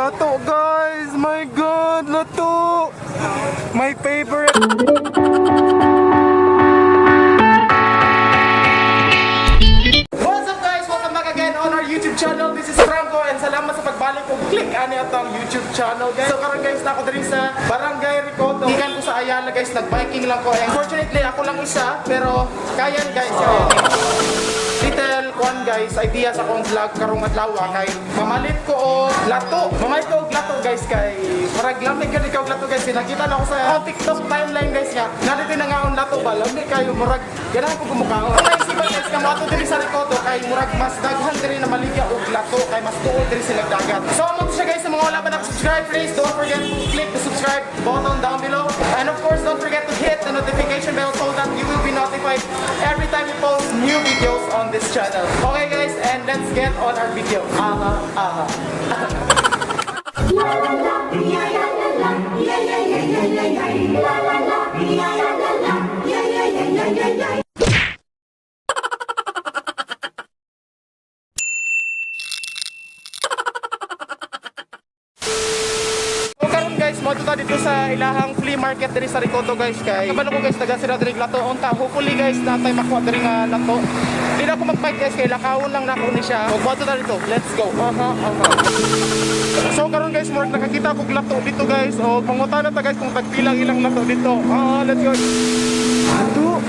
Lato guys, my god, Lato! My favorite. What's up guys? Welcome back again on our YouTube channel. This is Franco and salamat sa pagbalik kong click ani atong YouTube channel guys. So karon guys, na ako diri sa Barangay Recodo. Gikan ko sa Ayala guys, nag-biking lang ko. Unfortunately, ako lang isa, pero kayan guys. Little one guys, idea sa akong vlog karong adlaw kay mamalit ko og lato. Mamalit ko og lato guys kay marag lamig gyud ikaw lato guys. Nakita na ako sa TikTok timeline guys nga. Narito na nga ang lato ba? Lamig kayo murag ganahan ko gumukaon. Ang naisipan guys nga moto diri sa Recodo kay murag mas daghan diri na maligya og lato kay mas tuod diri sila dagat. So mo siya guys sa mga wala pa nag-subscribe, please don't forget to click the subscribe button down below. And of course, don't forget to hit the notification bell so that you will be notified every time we post new videos on this channel. Okay guys, and let's get on our video. Guys, mo ta dito sa ilahang flea market diri sa Recodo guys kay kabalo ko guys taga sila diri lato unta hopefully guys natay makuha diri nga lato. Di na ako mag-fight guys kay lakawon lang nako ni siya. Ug mo ta dito, let's go. So karon guys, more nakakita ko lato dito guys. O pangutana ta guys kung tagpilang ilang lato dito. Let's go.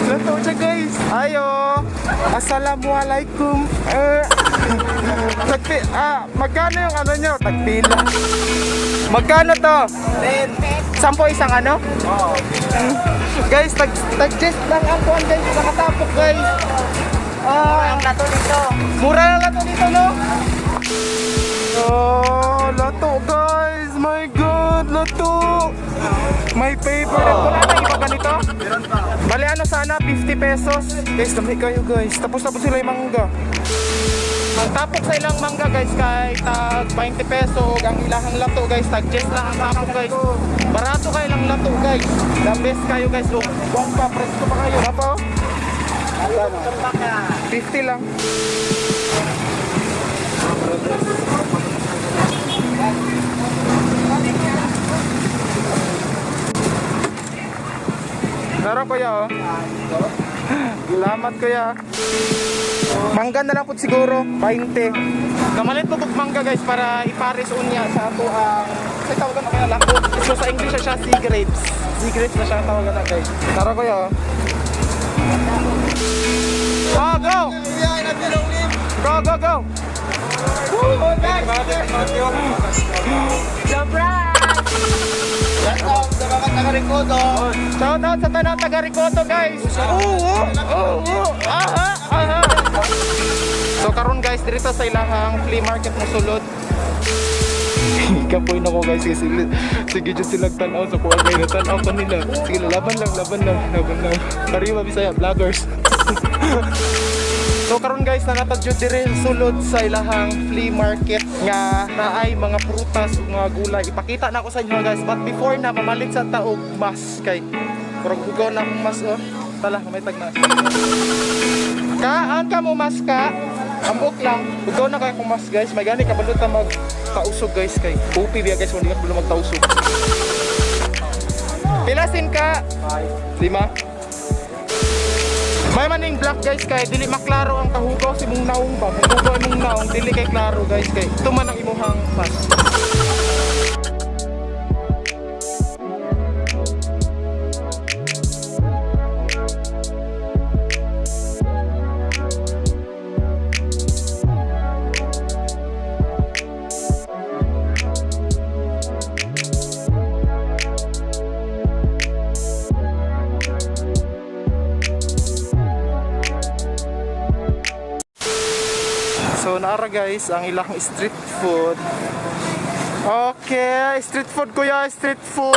Lato siya guys. Ayo. Assalamualaikum. Magkano yung ano nyo? Tagpila. Magkano to? 10. Sampo isang ano? Oo. Guys, tag-gest lang ang kuhan guys. Nakatapok guys. Mura ang lato dito. Mura ang lato dito, no? Lato guys. My god, lato. My favorite. Wala na iba ganito? Bali ano sana? 50 pesos. Guys, dami kayo guys. Tapos sila yung mangga. Ang tapok sa ilang mangga guys kay tag 20 peso. Ang ilahang lato guys, tag 10 lang ang tapok guys. Barato kayo lang lato guys. The best kayo guys. Buwang pa, Freshko pa kayo. Apa o? 50 lang. Naro kuya o. Salamat kuya. Mangga na lang po siguro, 20. Kamalit po kong mangga guys para ipares unya sa ato ang sa tawagan na kaya lato. So sa English siya sea grapes. Sea grapes na siya ang tawagan na guys. Tara ko yun. Go! Go, go, go! Woo! Guys! Surprise! Shoutout sa mga taga-Recodo. Shoutout sa tanang taga-Recodo guys. So karon guys, dito sa ilahang flea market mo sulod. Ikapoy na ko guys. Sige dyan silang tanaw sa kuha kayo na tanaw pa nila. Sige laban lang. Kariwa Bisaya, vloggers. So karon guys, nakatadyo dire sulod sa ilahang flea market nga naay mga prutas ug mga gulay. Ipakita na ko sa inyo guys, but before na mamalit sa taog mas kay murag hugaw na akong mas tala may tagnas. Kaan ka mo mas ka? Ambok lang. Hugaw na kay akong mas guys. May gani kabalo ta magtausog guys kay upi biya guys, hindi ka kabalo magtausog. Pilasin ka? 5. May maning black guys kay dili maklaro ang kahugaw si mong naong ba. Kung hugaw imong naong dili kay klaro guys kay ito man ang imuhang mas. So naara guys ang ilang street food. Okay, street food kuya, street food.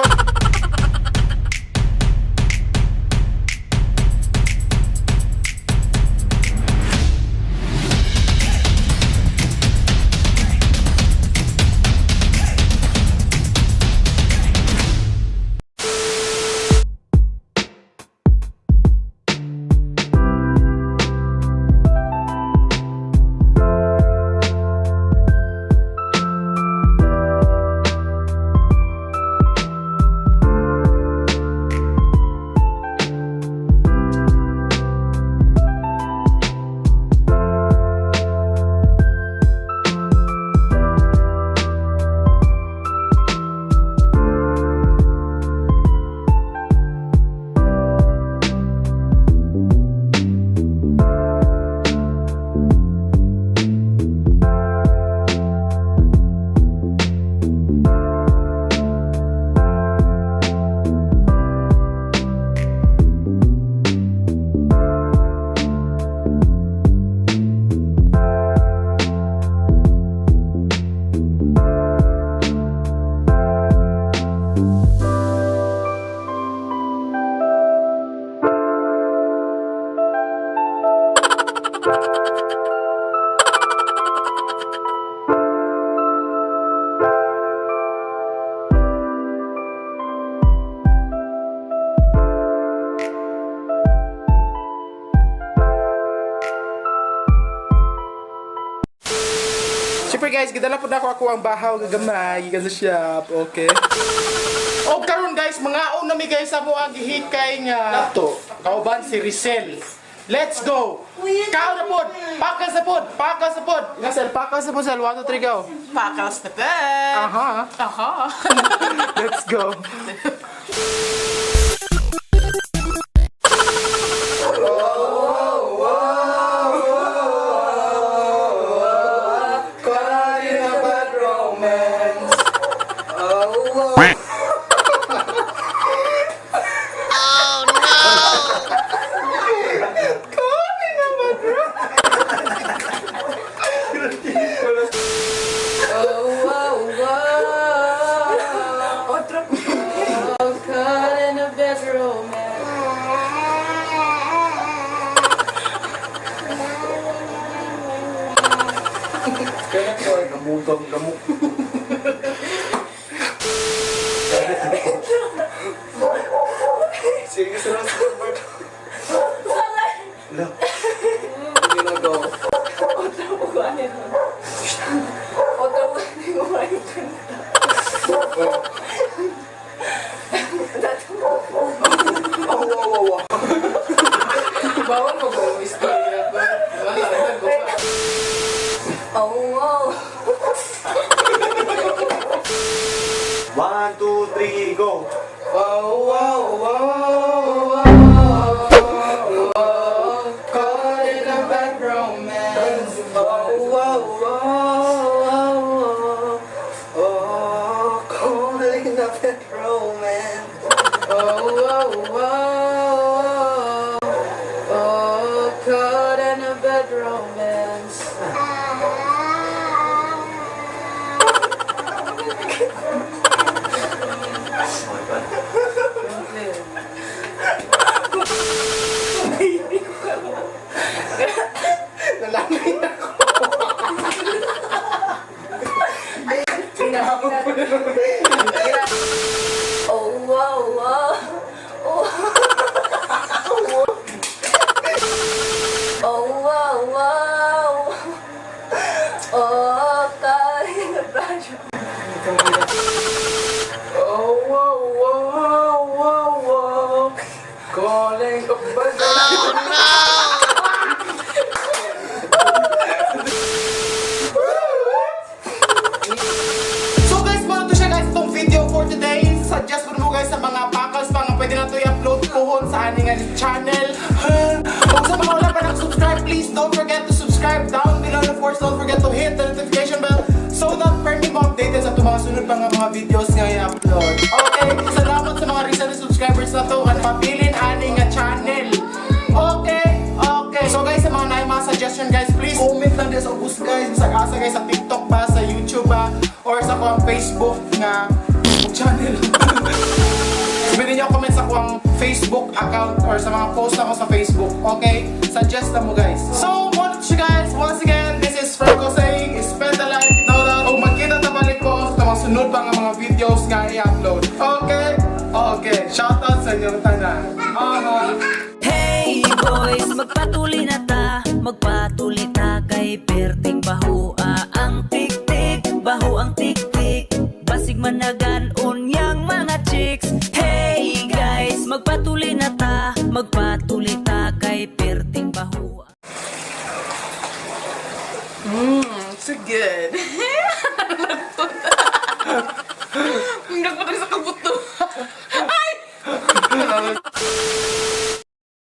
guys, gidala po na ako ang bahaw gagamay gikan sa shop, okay? O karon guys, mga una mi guys amo ang gihikay nga Lato. Kauban si Rizel. Let's go. Kao na pod. Pakas na pod. Pakas na pod. Nasel pakas na pod sa 1 2 3 go. Pakas na pod. Aha. Aha. Let's go. Kaya ko ay gamuk. Sige, sarap sa part. Lo. Hindi na go. Otra mo ko ano yun? Otra mo hindi mo maitan. Wow. Bawal mo ko istorya ba? Oh, wow. 1 2 3 go. Caught in a bad romance. Calling up that romance. Caught in a bad romance. Lalaki ako. Oh, wow, wow. Oh, oh wow, wow. Oh, caught in a bad romance. Calling up bad So guys, mga to siya guys itong video for today. Suggest mo guys sa mga pakas pa nga pwede na to i-upload pohon sa aning channel. Kung sa mga wala pa nag-subscribe, please don't forget to subscribe down below. And of course, don't forget to hit the notification bell so that permi mo updated sa itong mga sunod pa nga mga videos nga i-upload. Okay, salamat sa mga recent subscribers na to at mapilin aning channel. Okay. So guys, sa mga naay mga suggestion guys, please comment lang din sa ubus guys. Asa guys sa TikTok pa, sa YouTube ba, or sa kuwang Facebook nga channel. Sabihin niyo comment sa kuwang Facebook account or sa mga post ako sa Facebook. Okay? Suggest na mo guys. So, guys, once again, this is Freshko saying, spend the life, no doubt. Kung magkita na balik ko sa mga sunod pa nga mga videos nga i-upload. Okay? Okay. Shoutout sa inyong tanan. Hey boys, magpatuloy na ta kay perting bahua ang tik-tik, baho ang tik-tik, basig managan unyang mga chicks. Hey guys, magpatuloy na ta kay perting bahua. So good.